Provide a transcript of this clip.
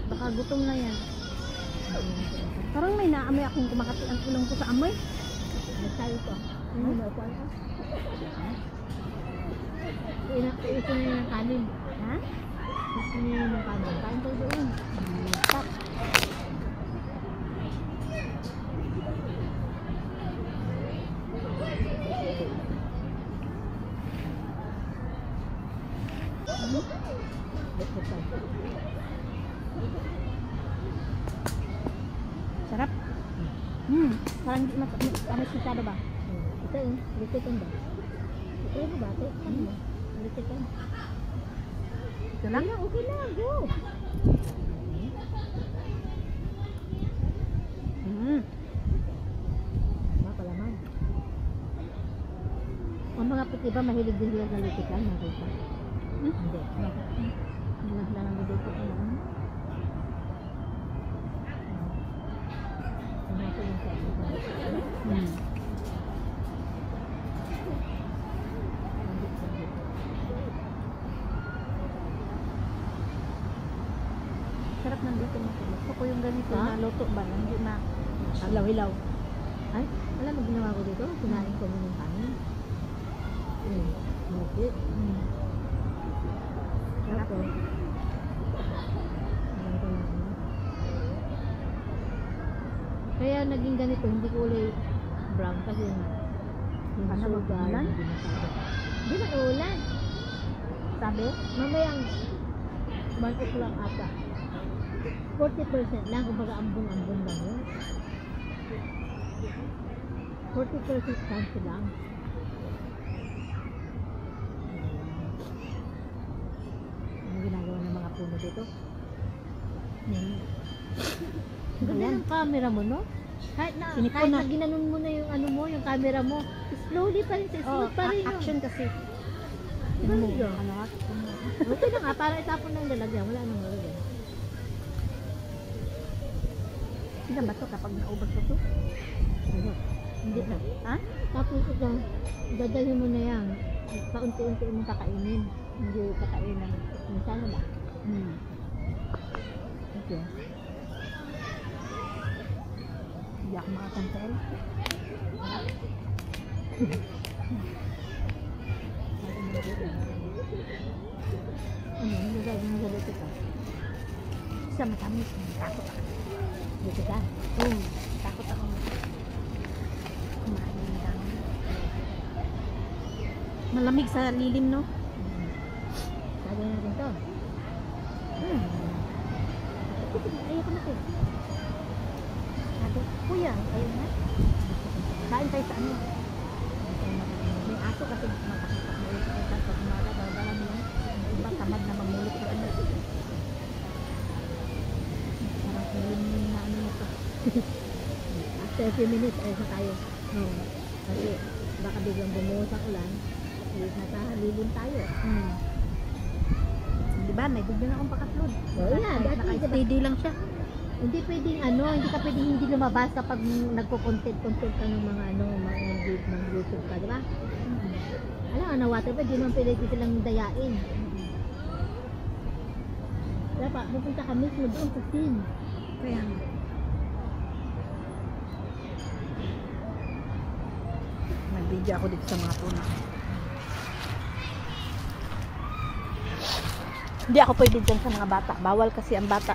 Baka gutom na yan. Parang may naamoy akong kumakati ang ulang ko sa amoy. Nagsayo ko. Ano mo ko ano? Ito na yung kanin. Ha? Ito na yung kanin. Kain tayo doon. Stop. Sarap. Parang di mas masyado ba? Ito yung litikan ba? Ito yung ba? Ito yung litikan. Ito lang? Okay na, go! Mapalaman. Ang mga puti ba mahilig din sila sa litikan? Nakita? Hindi. Hindi na sila nang dito ko na. Ano ko yung sa Sarap ng dito mo. Gusto ko yung ganito Ha? na luto ba? Hindi na hilaw-hilaw. Ay, alam mo ginawa ko dito? Kinain ko muna ng kanin. Okay. sarap. Tapos, kaya naging ganito, hindi ko ulit brown kasi yung Ano ba, sugar, ulan? hindi masyado. Hindi na ulan. Sabi, mamayang 1 o'clock ata. 40% lang, kumbaga ambon-ambon lang yun. 40% chance lang. Ano ginagawa ng mga puno dito? Ganda Ayan. ng camera mo, no? Kahit na, Sinipon kahit na. na ginanon mo na yung ano mo, yung camera mo, slowly pa rin, smooth pa rin yun. Action kasi. Diba Ano mo? yun? Ano nga? Okay na nga, para itapon na yung lalagyan, wala nang lalagyan. Sila ba to kapag naubos ko to? Ano? Hindi na. Ha? Tapos ito, dadalhin mo na yan. Paunti-unti mong kakainin. Hindi kakainin. Minsan na ba? Okay. Hindi ako makakansel. Ano? Hindi ka nagsalita ka? Sa matamis. Takot ako. Dito ka? Takot ako. Kumain ng dami. Malamig sa lilim, no? Sabi natin to. Ayoko na to. Sabi, kuya, ayun na. Kain tayo sa ano? May aso kasi makakita mo ulit sa pag umaga, babala mo yun. Iba tamad na mamulit sa ano. Parang lilim na ano na to. After a few minutes, ayos na tayo. Kasi baka biglang bumuhos ang ulan. Nasa lilim tayo. Di ba? May bigyan akong pakatlod. Oo yan, dati, Naka-steady lang siya. Hindi pwedeng hindi ka pwedeng hindi lumabas kapag nagko-content ka ng mga mga YouTube ka, di ba? Alam nga, na water pa, di naman pwede silang dayain. Dapat, pupunta ka mismo doon sa scene. Kaya nag-video ako dito sa mga puno. Hindi ako pwede dyan sa mga bata. Bawal kasi ang bata.